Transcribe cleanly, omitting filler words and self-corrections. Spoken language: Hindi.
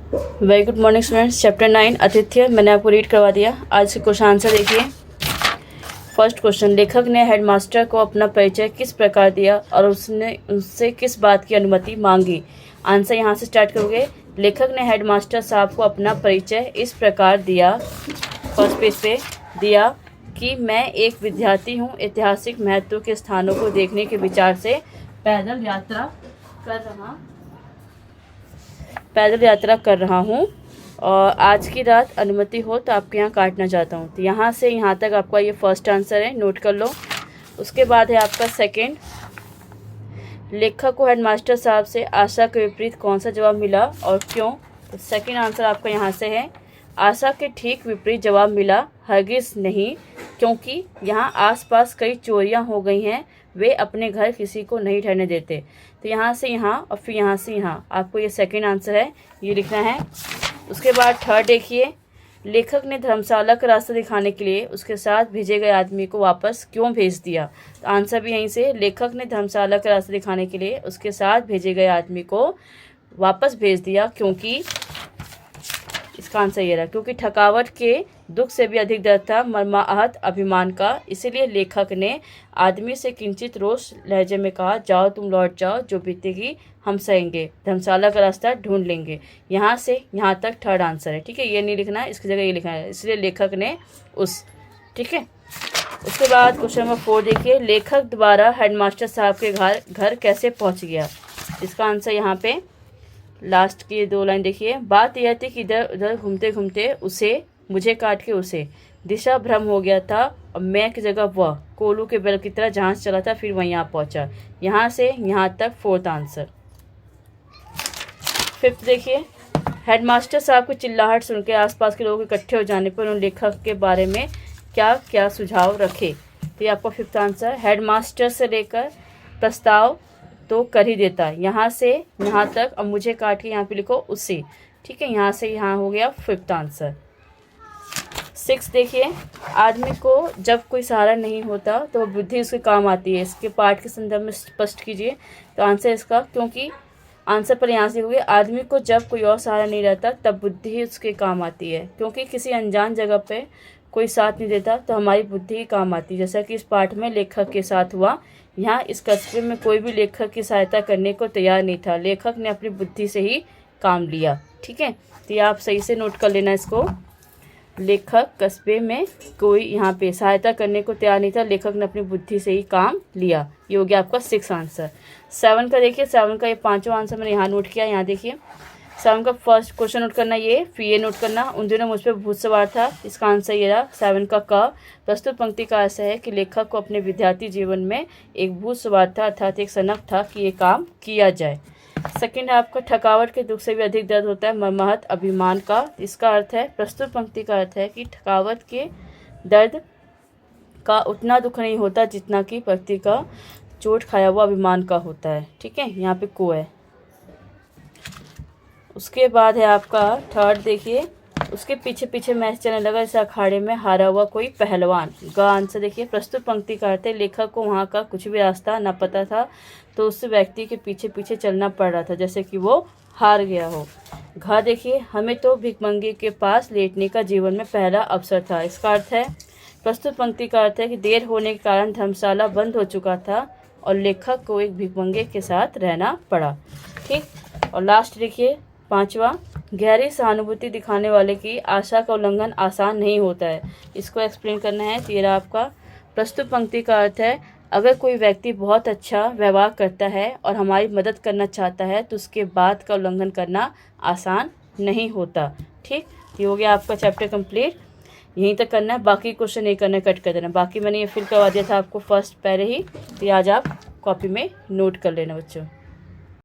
Very good morning students. Chapter 9 आतिथ्य मैंने आपको रीड करवा दिया। आज के क्वेश्चन आंसर देखिए। फर्स्ट क्वेश्चन, लेखक ने हेडमास्टर को अपना परिचय किस प्रकार दिया और उसने उनसे किस बात की अनुमति मांगी। आंसर यहाँ से स्टार्ट करोगे। लेखक ने हेडमास्टर साहब को अपना परिचय इस प्रकार दिया, फर्स्ट पेज पे दिया कि मैं एक विद्यार्थी हूँ, ऐतिहासिक महत्व के स्थानों को देखने के विचार से पैदल यात्रा कर रहा हूँ और आज की रात अनुमति हो तो आपके यहाँ काटना चाहता हूँ। तो यहाँ से यहाँ तक आपका ये फर्स्ट आंसर है, नोट कर लो। उसके बाद है आपका सेकंड, लेखक को हेडमास्टर साहब से आशा के विपरीत कौन सा जवाब मिला और क्यों। तो सेकंड आंसर आपका यहाँ से है, आशा के ठीक विपरीत जवाब मिला, हरगिज़ नहीं, क्योंकि यहाँ आसपास कई चोरियाँ हो गई हैं, वे अपने घर किसी को नहीं ठहरने देते। तो यहाँ से यहाँ और फिर यहाँ से यहाँ, आपको ये सेकंड आंसर है, ये लिखना है। उसके बाद थर्ड देखिए, लेखक ने धर्मशाला का रास्ता दिखाने के लिए उसके साथ भेजे गए आदमी को वापस क्यों भेज दिया। तो आंसर भी यहीं से, लेखक ने धर्मशाला का रास्ता दिखाने के लिए उसके साथ भेजे गए आदमी को वापस भेज दिया क्योंकि, इसका आंसर ये रहा, क्योंकि थकावट के दुख से भी अधिक दर्द था मर्माहत अभिमान का। इसीलिए लेखक ने आदमी से किंचित रोष लहजे में कहा, जाओ तुम लौट जाओ, जो बीतेगी हम सहेंगे, धर्मशाला का रास्ता ढूंढ लेंगे। यहाँ से यहाँ तक थर्ड आंसर है, ठीक है। ये नहीं लिखना है, इसकी जगह ये लिखना है, इसलिए लेखक ने उस, ठीक है। उसके बाद क्वेश्चन नंबर 4 देखिए, लेखक द्वारा हेडमास्टर साहब के घर कैसे पहुँच गया। इसका आंसर यहाँ पे लास्ट की 2 लाइन देखिए। बात यह थी कि इधर उधर घूमते घूमते उसे, मुझे काट के उसे, दिशा भ्रम हो गया था और मैं की जगह वह कोलू के बैल की तरह जहाँ चला था, फिर वहीं यहाँ पहुँचा। यहाँ से यहाँ तक फोर्थ आंसर। फिफ्थ देखिए, हेडमास्टर साहब की चिल्लाहट सुनकर आसपास के लोग इकट्ठे हो जाने पर उन्होंने लेखक के बारे में क्या क्या सुझाव रखे। तो ये आपका फिफ्थ आंसर। हेडमास्टर से लेकर प्रस्ताव तो कर ही देता, यहाँ से यहाँ तक, अब मुझे काट के यहाँ पे लिखो उसे, ठीक है। यहाँ से यहाँ हो गया फिफ्थ आंसर। 6 देखिए, आदमी को जब कोई सहारा नहीं होता तो वह बुद्धि उसके काम आती है। इसके पाठ के संदर्भ में स्पष्ट कीजिए। तो आंसर इसका, क्योंकि आंसर पर यहाँ से हो गया, आदमी को जब कोई और सहारा नहीं रहता तब बुद्धि ही उसके काम आती है। क्योंकि किसी अनजान जगह पे कोई साथ नहीं देता तो हमारी बुद्धि ही काम आती है, जैसा कि इस पाठ में लेखक के साथ हुआ। यहाँ इस कस्बे में कोई भी लेखक की सहायता करने को तैयार नहीं था, लेखक ने अपनी बुद्धि से ही काम लिया, ठीक है। तो ये आप सही से नोट कर लेना इसको। लेखक कस्बे में कोई यहाँ पे सहायता करने को तैयार नहीं था, लेखक ने अपनी बुद्धि से ही काम लिया। ये हो गया आपका 6 आंसर। 7 का देखिए, 7 का ये 5वां आंसर मैंने यहाँ नोट किया। यहाँ देखिए 7 का फर्स्ट क्वेश्चन नोट करना, ये फिर ये नोट करना, उन दिनों मुझ पर भूत सवार था। इसका आंसर ये रहा 7 का क। प्रस्तुत पंक्ति का ऐसा है कि लेखक को अपने विद्यार्थी जीवन में एक भूत सवार था, अर्थात एक सनक था कि ये काम किया जाए। सेकंड है आपका, थकावट के दुख से भी अधिक दर्द होता है मर्माहत अभिमान का। इसका अर्थ है, प्रस्तुत पंक्ति का अर्थ है कि थकावट के दर्द का उतना दुख नहीं होता जितना कि व्यक्ति का चोट खाया हुआ अभिमान का होता है, ठीक है। यहाँ पे को है। उसके बाद है आपका थर्ड देखिए, उसके पीछे पीछे मैच चलने लगा जैसे अखाड़े में हारा हुआ कोई पहलवान। का आंसर देखिए, प्रस्तुत पंक्ति का अर्थ है, लेखक को वहाँ का कुछ भी रास्ता न पता था तो उस व्यक्ति के पीछे पीछे चलना पड़ रहा था जैसे कि वो हार गया हो। घा देखिए, हमें तो भिखमंगे के पास लेटने का जीवन में पहला अवसर था। इसका अर्थ है, प्रस्तुत पंक्ति का अर्थ है कि देर होने के कारण धर्मशाला बंद हो चुका था और लेखक को एक भिखमंगे के साथ रहना पड़ा, ठीक। और लास्ट देखिए 5वां, गहरी सहानुभूति दिखाने वाले की आशा का उल्लंघन आसान नहीं होता है। इसको एक्सप्लेन करना है। तेरा आपका प्रस्तुत पंक्ति का अर्थ है, अगर कोई व्यक्ति बहुत अच्छा व्यवहार करता है और हमारी मदद करना चाहता है तो उसके बात का उल्लंघन करना आसान नहीं होता, ठीक। ये हो गया आपका चैप्टर कंप्लीट। यहीं तक करना है, बाकी क्वेश्चन नहीं करना, कट कर देना। बाकी मैंने ये फिल करवा दिया था आपको फर्स्ट पहले ही, तो आज आप कॉपी में नोट कर लेना बच्चों।